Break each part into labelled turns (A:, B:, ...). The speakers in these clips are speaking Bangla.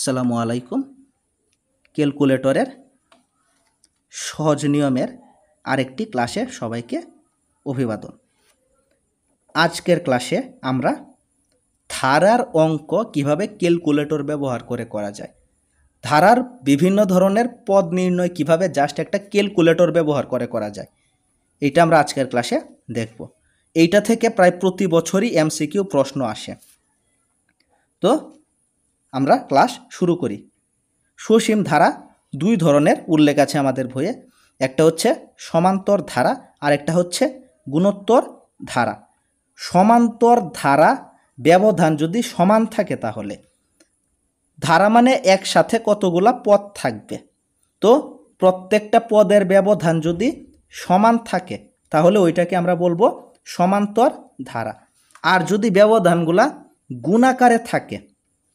A: আসসালামু আলাইকুম। ক্যালকুলেটরের সহজ নিয়মের আরেকটি ক্লাসে সবাইকে অভিবাদন। আজকের ক্লাসে আমরা ধারার অঙ্ক কিভাবে ক্যালকুলেটর ব্যবহার করে করা যায়, ধারার বিভিন্ন ধরনের পদ নির্ণয় কিভাবে জাস্ট একটা ক্যালকুলেটর ব্যবহার করে করা যায়, এটা আমরা আজকের ক্লাসে দেখব। এইটা থেকে প্রায় প্রতি বছরই এমসিকিউ প্রশ্ন আসে। তো আমরা ক্লাস শুরু করি। সসীম ধারা দুই ধরনের উল্লেখ আছে আমাদের বইয়ে, একটা হচ্ছে সমান্তর ধারা আর একটা হচ্ছে গুণোত্তর ধারা। সমান্তর ধারা ব্যবধান যদি সমান থাকে তাহলে ধারা মানে একসাথে কতগুলা পদ থাকবে, তো প্রত্যেকটা পদের ব্যবধান যদি সমান থাকে তাহলে ওইটাকে আমরা বলবো সমান্তর ধারা। আর যদি ব্যবধানগুলা গুণাকারে থাকে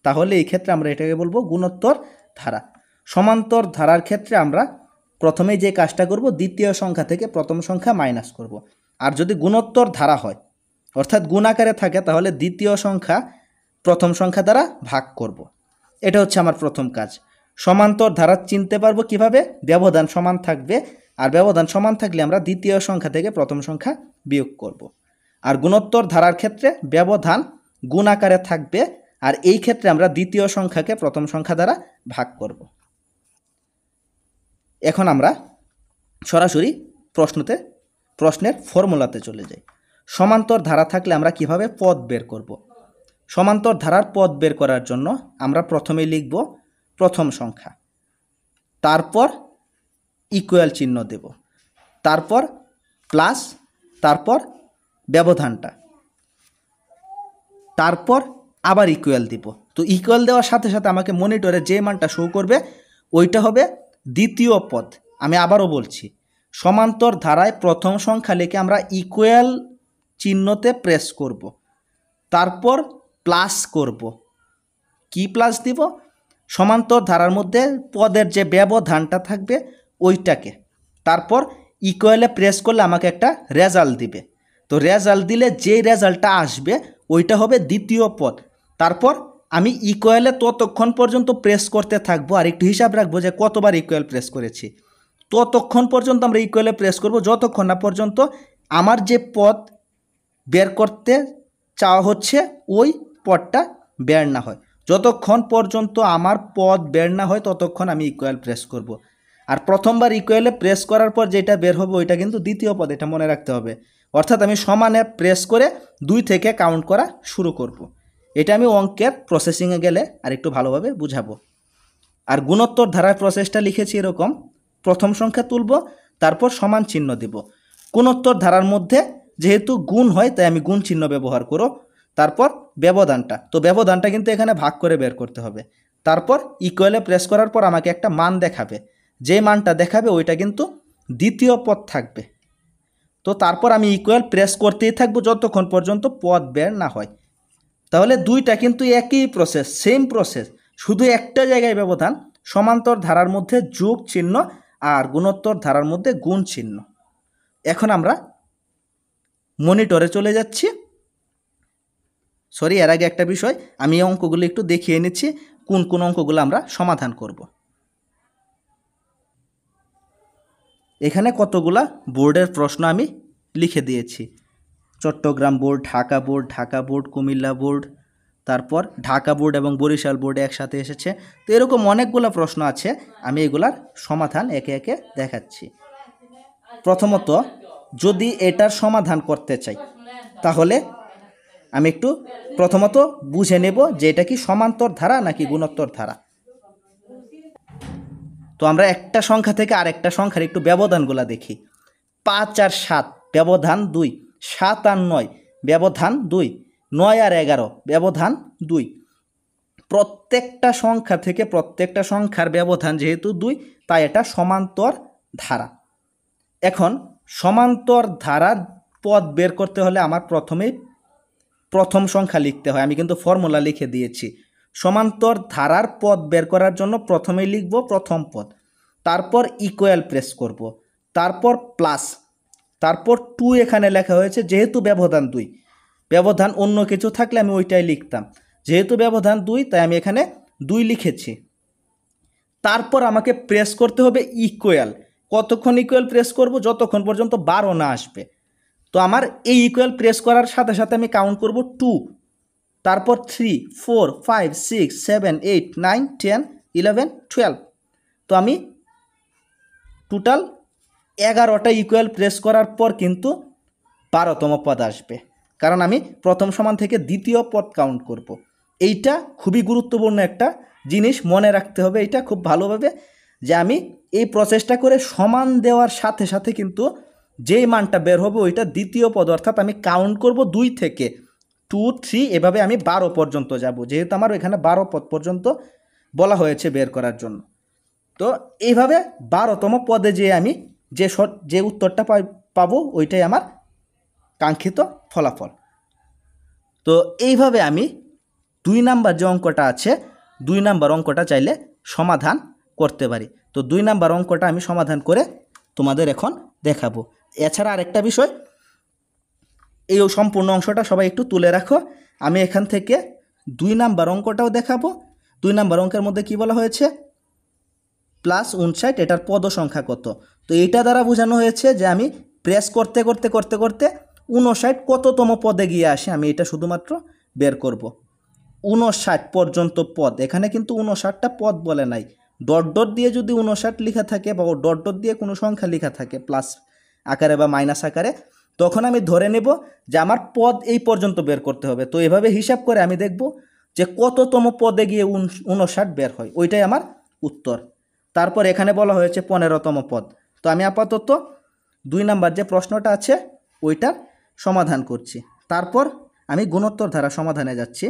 A: তাহলে এই ক্ষেত্রে আমরা এটাকে বলবো গুণোত্তর ধারা। সমান্তর ধারার ক্ষেত্রে আমরা প্রথমে যে কাজটা করব, দ্বিতীয় সংখ্যা থেকে প্রথম সংখ্যা মাইনাস করব। আর যদি গুণোত্তর ধারা হয় অর্থাৎ গুণাকারে থাকে তাহলে দ্বিতীয় সংখ্যা প্রথম সংখ্যা দ্বারা ভাগ করব। এটা হচ্ছে আমার প্রথম কাজ। সমান্তর ধারা চিনতে পারবো কিভাবে, ব্যবধান সমান থাকবে, আর ব্যবধান সমান থাকলে আমরা দ্বিতীয় সংখ্যা থেকে প্রথম সংখ্যা বিয়োগ করব। আর গুণোত্তর ধারার ক্ষেত্রে ব্যবধান গুণাকারে থাকবে, আর এই ক্ষেত্রে আমরা দ্বিতীয় সংখ্যাকে প্রথম সংখ্যা দ্বারা ভাগ করব। এখন আমরা সরাসরি প্রশ্নের ফর্মুলাতে চলে যাই। সমান্তর ধারা থাকলে আমরা কিভাবে পদ বের করব। সমান্তর ধারার পদ বের করার জন্য আমরা প্রথমে লিখব প্রথম সংখ্যা, তারপর ইকুয়াল চিহ্ন দেব, তারপর প্লাস, তারপর ব্যবধানটা, তারপর আবার ইকুয়াল দিব। তো ইকুয়াল দেওয়ার সাথে সাথে আমাকে মনিটরে যে মানটা শো করবে ওইটা হবে দ্বিতীয় পদ। আমি আবারও বলছি, সমান্তর ধারায় প্রথম সংখ্যা লিখে আমরা ইকুয়াল চিহ্নতে প্রেস করব, তারপর প্লাস করব। কি প্লাস দিব? সমান্তর ধারার মধ্যে পদের যে ব্যবধানটা থাকবে ওইটাকে, তারপর ইকুয়ালে প্রেস করলে আমাকে একটা রেজাল্ট দিবে। তো রেজাল্ট দিলে যেই রেজাল্টটা আসবে ওইটা হবে দ্বিতীয় পদ। তারপর আমি ইকুয়ালে ততক্ষণ পর্যন্ত প্রেস করতে থাকবো, আর একটু হিসাব রাখবো যে কতবার ইকুয়াল প্রেস করেছি। ততক্ষণ পর্যন্ত আমরা ইকুয়ালে প্রেস করব যতক্ষণ না পর্যন্ত আমার যে পদ বের করতে চাওয়া হচ্ছে ওই পদটা বের না হয়। যতক্ষণ পর্যন্ত আমার পদ বের না হয় ততক্ষণ আমি ইকুয়াল প্রেস করব। আর প্রথমবার ইকুয়ালে প্রেস করার পর যেটা বের হবে ওইটা কিন্তু দ্বিতীয় পদ, এটা মনে রাখতে হবে। অর্থাৎ আমি সমানে প্রেস করে 2 থেকে কাউন্ট করা শুরু করব। এটা আমি অঙ্কের প্রসেসিংয়ে গেলে আর একটু ভালোভাবে বুঝাবো। আর গুণোত্তর ধারার প্রসেসটা লিখেছি এরকম, প্রথম সংখ্যা তুলব, তারপর সমান চিহ্ন দেব। গুণোত্তর ধারার মধ্যে যেহেতু গুণ হয় তাই আমি গুণ চিহ্ন ব্যবহার করব। তারপর ব্যবধানটা, তো ব্যবধানটা কিন্তু এখানে ভাগ করে বের করতে হবে। তারপর ইকুয়ালে প্রেস করার পর আমাকে একটা মান দেখাবে, যে মানটা দেখাবে ওইটা কিন্তু দ্বিতীয় পদ থাকবে। তো তারপর আমি ইকুয়াল প্রেস করতেই থাকবো যতক্ষণ পর্যন্ত পদ বের না হয়। তাহলে দুইটা কিন্তু একই প্রসেস, সেম প্রসেস, শুধু একটা জায়গায় ব্যবধান। সমান্তর ধারার মধ্যে যোগ চিহ্ন আর গুণোত্তর ধারার মধ্যে গুণ চিহ্ন। এখন আমরা মনিটরে চলে যাচ্ছি। এর আগে একটা বিষয়, আমি এই অঙ্কগুলো একটু দেখিয়ে নিচ্ছি কোন কোন অঙ্কগুলো আমরা সমাধান করব। এখানে কতগুলা বোর্ডের প্রশ্ন আমি লিখে দিয়েছি। Chittagong board, Dhaka board, Comilla board, তারপর ঢাকা বোর্ড এবং বরিশাল বোর্ডে একসাথে এসেছে। তো এরকম অনেকগুলো প্রশ্ন আছে, আমি এগুলার সমাধান একে একে দেখাচ্ছি। প্রথমত, যদি এটার সমাধান করতে চাই তাহলে আমি একটু প্রথমত বুঝে নেব যে এটা কি সমান্তর ধারা নাকি গুণোত্তর ধারা। তো আমরা একটা সংখ্যা থেকে আরেকটা সংখ্যার একটু ব্যবধানগুলো দেখি। 5 আর 7 ব্যবধান 2, 7 আর 9 ব্যবধান 2, 9 আর 11 ব্যবধান 2। প্রত্যেকটা সংখ্যা থেকে প্রত্যেকটা সংখ্যার ব্যবধান যেহেতু 2 তাই এটা সমান্তর ধারা। এখন সমান্তর ধারার পদ বের করতে হলে আমার প্রথমেই প্রথম সংখ্যা লিখতে হয়। আমি কিন্তু ফর্মুলা লিখে দিয়েছি। সমান্তর ধারার পদ বের করার জন্য প্রথমেই লিখব প্রথম পদ, তারপর ইকুয়াল প্রেস করব, তারপর প্লাস, তারপর 2 এখানে লেখা হয়েছে যেহেতু ব্যবধান 2। ব্যবধান অন্য কিছু থাকলে আমি ওইটাই লিখতাম, যেহেতু ব্যবধান 2 তাই আমি এখানে 2 লিখেছি। তারপর আমাকে প্রেস করতে হবে ইকুয়াল। কতক্ষণ ইকুয়াল প্রেস করব? যতক্ষণ পর্যন্ত 12 না আসবে। তো আমার এই ইকুয়াল প্রেস করার সাথে সাথে আমি কাউন্ট করব 2, তারপর 3, 4, 5, 6, 7, 8, 9, 10, 11, 12। তো আমি টোটাল 11টা ইকুয়াল প্রেস করার পর কিন্তু 12তম পদ আসবে, কারণ আমি প্রথম সমান থেকে দ্বিতীয় পদ কাউন্ট করব। এইটা খুবই গুরুত্বপূর্ণ একটা জিনিস, মনে রাখতে হবে এইটা খুব ভালোভাবে, যে আমি এই প্রসেসটা করে সমান দেওয়ার সাথে সাথে কিন্তু যেই মানটা বের হবে ওইটা দ্বিতীয় পদ, অর্থাৎ আমি কাউন্ট করব 2 থেকে 2, 3 এভাবে আমি 12 পর্যন্ত যাব, যেহেতু আমার এখানে 12 পদ পর্যন্ত বলা হয়েছে বের করার জন্য। তো এইভাবে 12তম পদে যে আমি যে উত্তরটা পাবো ওইটাই আমার কাঙ্ক্ষিত ফলাফল। তো এইভাবে আমি 2 নাম্বার যে অঙ্কটা আছে 2 নাম্বার অঙ্কটা চাইলে সমাধান করতে পারি। তো 2 নাম্বার অঙ্কটা আমি সমাধান করে তোমাদের এখন দেখাবো। এছাড়া আরেকটা বিষয়, এই সম্পূর্ণ অংশটা সবাই একটু তুলে রাখো। আমি এখান থেকে 2 নাম্বার অঙ্কটাও দেখাবো। 2 নাম্বার অঙ্কের মধ্যে কি বলা হয়েছে? +59, এটার পদ সংখ্যা কত। তো এইটা দ্বারা বোঝানো হয়েছে যে আমি প্রেস করতে করতে করতে করতে 59 কততম পদে গিয়ে আসে আমি এটা শুধুমাত্র বের করব। 59 পর্যন্ত পদ, এখানে কিন্তু 59টা পদ বলে নাই। ডট ডট দিয়ে যদি 59 লেখা থাকে বা ডট ডট দিয়ে কোনো সংখ্যা লেখা থাকে প্লাস আকারে বা মাইনাস আকারে, তখন আমি ধরে নেব যে আমার পদ এই পর্যন্ত বের করতে হবে। তো এভাবে হিসাব করে আমি দেখব যে কততম পদে গিয়ে 59 বের হয়, ওইটাই আমার উত্তর। তারপর এখানে বলা হয়েছে 15তম পদ। তো আমি আপাতত 2 নাম্বার যে প্রশ্নটা আছে ওইটার সমাধান করছি, তারপর আমি গুণোত্তর ধারা সমাধানে যাচ্ছি।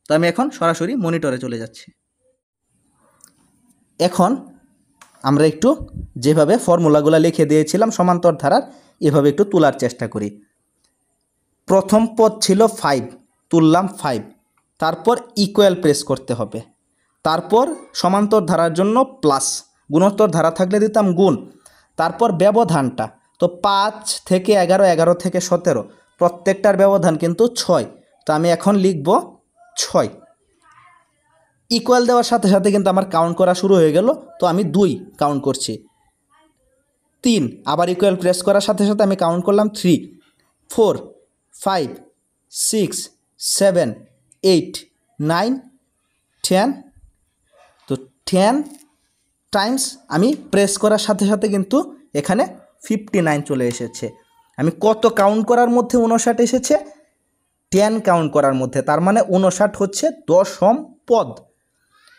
A: তো আমি এখন সরাসরি মনিটরে চলে যাচ্ছি। এখন আমরা একটু যেভাবে ফর্মুলাগুলো লিখে দিয়েছিলাম সমান্তর ধারার, এভাবে একটু তোলার চেষ্টা করি। প্রথম পদ ছিল 5, তুললাম 5, তারপর ইকুয়াল প্রেস করতে হবে, তারপর সমান্তর ধারার জন্য প্লাস, গুণোত্তর ধারা থাকলে দিতাম গুণ, তারপর ব্যবধানটা। তো 5 থেকে 11, 11 থেকে 17, প্রত্যেকটার ব্যবধান কিন্তু 6। তো আমি এখন লিখব 6। ইকুয়াল দেওয়ার সাথে সাথে কিন্তু আমার কাউন্ট করা শুরু হয়ে গেল। তো আমি 2 কাউন্ট করছি, 3, আবার ইকুয়াল প্রেস করার সাথে সাথে আমি কাউন্ট করলাম 3, 4, 5, 6, 7, 8, 9, 10। তো 10 টাইমস আমি প্রেস করার সাথে সাথে কিন্তু এখানে 59 চলে এসেছে। আমি কত কাউন্ট করার মধ্যে 59 এসেছে? 10 কাউন্ট করার মধ্যে, তার মানে 59 হচ্ছে 10ম পদ।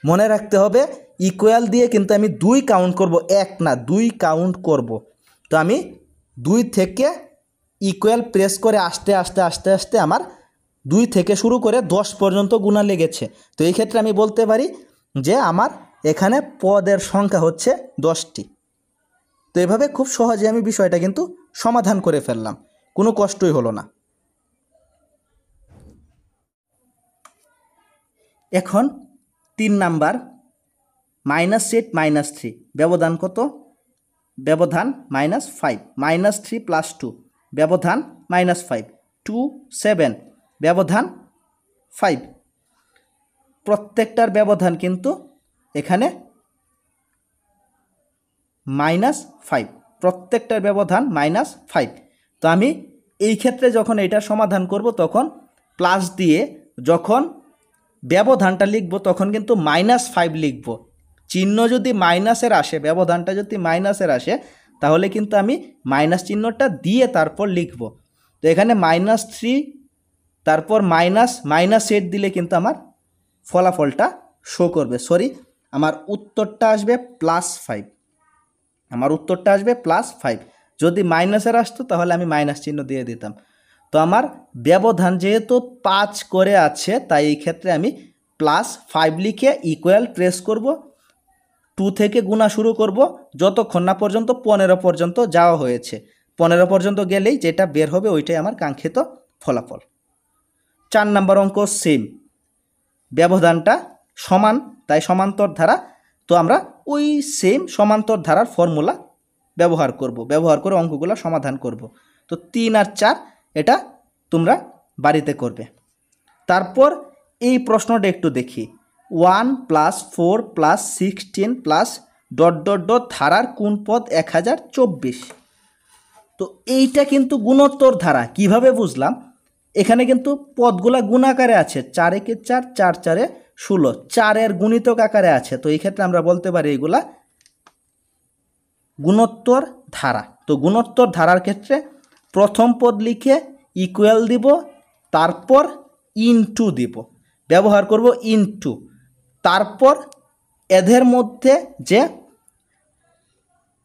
A: মনে রাখতে হবে ইকুয়াল দিয়ে কিন্তু আমি 2 কাউন্ট করব, 1 না 2 কাউন্ট করব। তো আমি 2 থেকে ইকুয়াল প্রেস করে আস্তে আস্তে আস্তে আস্তে আমার 2 থেকে শুরু করে 10 পর্যন্ত গুণা লেগেছে। তো এই ক্ষেত্রে আমি বলতে পারি যে আমার এখানে পদের সংখ্যা হচ্ছে 10টি। তো এভাবে খুব সহজে আমি বিষয়টা কিন্তু সমাধান করে ফেললাম, কোনো কষ্টই হলো না। এখন 3 নাম্বার, -8 -3, ব্যবধান কত? ব্যবধান -5, -3 + 2, ব্যবধান -5, 2, 7, ব্যবধান 5। প্রত্যেকটার ব্যবধান কিন্তু এখানে -5, প্রত্যেকটার ব্যবধান -5। তো আমি এই ক্ষেত্রে যখন এটার সমাধান করব তখন প্লাস দিয়ে যখন ব্যবধানটা লিখব তখন কিন্তু -5 লিখব। চিহ্ন যদি মাইনাসের আসে, ব্যবধানটা যদি মাইনাসের আসে, তাহলে কিন্তু আমি মাইনাস চিহ্নটা দিয়ে তারপর লিখব। তো এখানে -3 তারপর -8 দিলে কিন্তু আমার ফলাফলটা শো করবে। সরি, আমার উত্তরটা আসবে +5, আমার উত্তরটা আসবে +5। যদি মাইনাসের আসতো তাহলে আমি মাইনাস চিহ্ন দিয়ে দিতাম। তো আমার ব্যবধান যেহেতু 5 করে আছে, তাই এই ক্ষেত্রে আমি +5 লিখে ইকুয়াল প্রেস করব, 2 থেকে গুণা শুরু করব যতক্ষণ না পর্যন্ত 15 পর্যন্ত যাওয়া হয়েছে। 15 পর্যন্ত গেলেই যেটা বের হবে ওইটাই আমার কাঙ্ক্ষিত ফলাফল। 4 নাম্বার অঙ্ক সেম, ব্যবধানটা সমান, তাই সমান্তর ধারা। তো আমরা ওই সেম সমান্তর ধারার ফর্মুলা ব্যবহার করে অঙ্কগুলো সমাধান করব। তো 3 আর 4 এটা তোমরা বাড়িতে করবে। তারপর এই প্রশ্নটা একটু দেখি, 1 + 4 + 16 প্লাস ... ধারার কোন পদ 1024। তো এইটা কিন্তু গুণোত্তর ধারা। কিভাবে বুঝলাম? এখানে কিন্তু পদগুলা গুণাকারে আছে, 4 একে 4, 4 4 16, 4-এর গুণিতক আকারে আছে। তো এই ক্ষেত্রে আমরা বলতে পারি এগুলা গুণোত্তর ধারা। তো গুণোত্তর ধারার ক্ষেত্রে প্রথম পদ লিখে ইকুয়াল দিব, তারপর ইনটু দিব, ব্যবহার করব ইনটু, তারপর এদের মধ্যে যে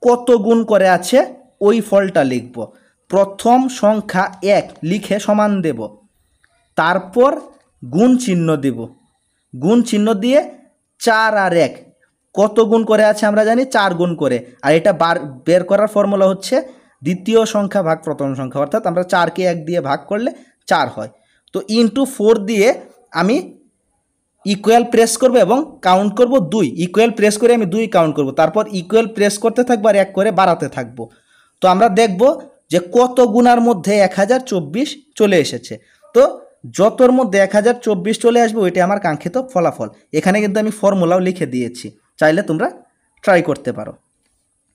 A: কত গুণ করে আছে ওই ফলটা লিখব। প্রথম সংখ্যা 1 লিখে সমান দেব, তারপর গুণ চিহ্ন দেব, গুণ চিহ্ন দিয়ে 4 আর 1 কত গুণ করে আছে আমরা জানি, 4 গুণ করে। আর এটা বের করার ফর্মুলা হচ্ছে দ্বিতীয় সংখ্যা ভাগ প্রথম সংখ্যা, অর্থাৎ আমরা 4কে 1 দিয়ে ভাগ করলে 4 হয়। তো ইনটু 4 দিয়ে আমি ইকুয়াল প্রেস করব এবং কাউন্ট করব 2। ইকুয়াল প্রেস করে আমি 2 কাউন্ট করব, তারপর ইকুয়াল প্রেস করতে থাকবো আর 1 করে বাড়াতে থাকবো। তো আমরা দেখব যে কত গুণার মধ্যে 1024 চলে এসেছে। তো যতর মধ্যে 1024 চলে আসবে ওইটা আমার কাঙ্ক্ষিত ফলাফল। এখানে কিন্তু আমি ফর্মুলাও লিখে দিয়েছি, চাইলে তোমরা ট্রাই করতে পারো।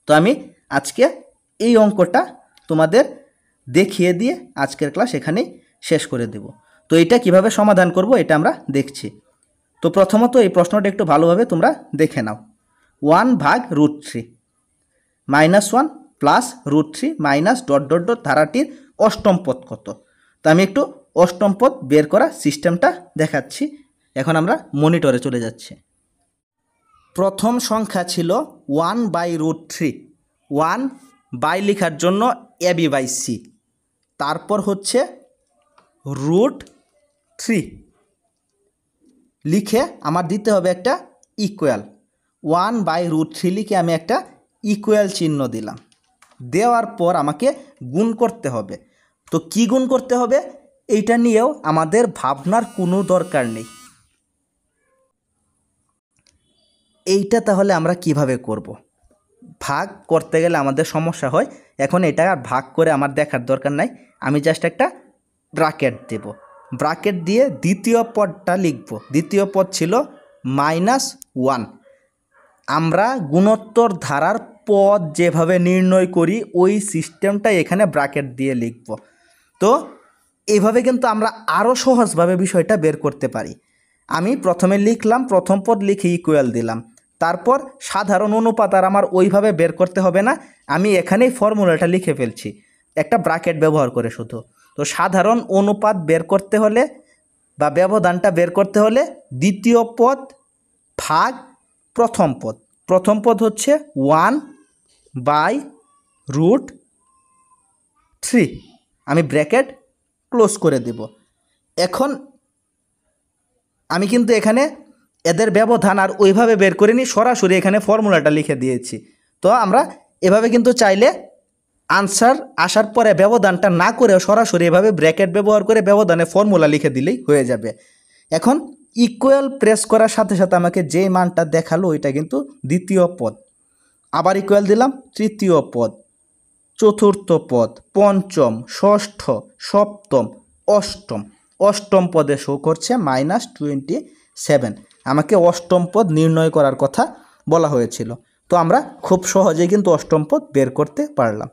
A: তো আমি আজকে এই অঙ্কটা তোমাদের দেখিয়ে দিয়ে আজকের ক্লাস এখানেই শেষ করে দেব। তো এটা কিভাবে সমাধান করব এটা আমরা দেখছি। তো প্রথমত এই প্রশ্নটা একটু ভালোভাবে তোমরা দেখে নাও। 1/√3 -1 প্লাস √3 মাইনাস ... ধারাটির অষ্টম পদ কত? তো আমি একটু অষ্টম পদ বের করা সিস্টেমটা দেখাচ্ছি। এখন আমরা মনিটরে চলে যাচ্ছি। প্রথম সংখ্যা ছিল 1/√3। 1 বাই লেখার জন্য AB/C, তারপর হচ্ছে √3 লিখে আমার দিতে হবে একটা ইকুয়াল। 1/√3 লিখে আমি একটা ইকুয়াল চিহ্ন দিলাম, দেওয়ার পর আমাকে গুণ করতে হবে। তো কি গুণ করতে হবে এইটা নিয়েও আমাদের ভাবনার কোনো দরকার নেই। এইটা তাহলে আমরা কিভাবে করব? ভাগ করতে গেলে আমাদের সমস্যা হয়। এখন এটা আর ভাগ করে আমার দেখার দরকার নাই, আমি জাস্ট একটা ব্র্যাকেট দেব। ব্র্যাকেট দিয়ে দ্বিতীয় পদটা লিখব। দ্বিতীয় পদ ছিল -1। আমরা গুণোত্তর ধারার পদ যেভাবে নির্ণয় করি ওই সিস্টেমটা এখানে ব্র্যাকেট দিয়ে লিখব। তো এইভাবে কিন্তু আমরা আরও সহজভাবে বিষয়টা বের করতে পারি। আমি প্রথমে লিখলাম, প্রথম পদ লিখে ইকুয়াল দিলাম, তারপর সাধারণ অনুপাত আর আমার ওইভাবে বের করতে হবে না, আমি এখানেই ফর্মুলাটা লিখে ফেলছি একটা ব্র্যাকেট ব্যবহার করে শুধু। তো সাধারণ অনুপাত বের করতে হলে বা ব্যবধানটা বের করতে হলে দ্বিতীয় পদ ভাগ প্রথম পদ। প্রথম পদ হচ্ছে 1/√3, আমি ব্র্যাকেট ক্লোজ করে দেব। এখন আমি কিন্তু এখানে এদের ব্যবধান আর ওইভাবে বের করিনি, সরাসরি এখানে ফর্মুলাটা লিখে দিয়েছি। তো আমরা এভাবে কিন্তু চাইলে আনসার আসার পরে ব্যবধানটা না করে সরাসরি এভাবে ব্র্যাকেট ব্যবহার করে ব্যবধানে ফর্মুলা লিখে দিলেই হয়ে যাবে। এখন ইকুয়াল প্রেস করার সাথে সাথে আমাকে যে মানটা দেখালো ওইটা কিন্তু দ্বিতীয় পদ। আবার ইকুয়াল দিলাম, তৃতীয় পদ, চতুর্থ পদ, পঞ্চম, ষষ্ঠ, সপ্তম, অষ্টম। অষ্টম পদে শো করছে -27। আমাকে অষ্টম পদ নির্ণয় করার কথা বলা হয়েছিল। তো আমরা খুব সহজেই কিন্তু অষ্টম পদ বের করতে পারলাম।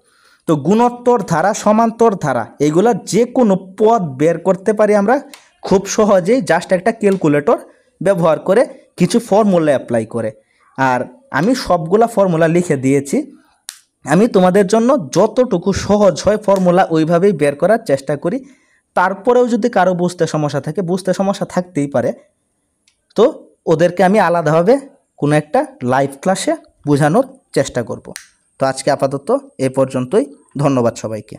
A: তো গুণোত্তর ধারা, সমান্তর ধারা, এইগুলা যে কোনো পদ বের করতে পারি আমরা খুব সহজেই, জাস্ট একটা ক্যালকুলেটর ব্যবহার করে কিছু ফর্মুলা অ্যাপ্লাই করে। আর আমি সবগুলা ফর্মুলা লিখে দিয়েছি। আমি তোমাদের জন্য যতটুকু সহজ হয় ফর্মুলা ওইভাবেই বের করার চেষ্টা করি। তারপরেও যদি কারো বুঝতে সমস্যা থাকে, বুঝতে সমস্যা থাকতেই পারে, তো ওদেরকে আমি আলাদাভাবে কোনো একটা লাইভ ক্লাসে বোঝানোর চেষ্টা করব। তো আজকে আপাতত এ পর্যন্তই। ধন্যবাদ সবাইকে।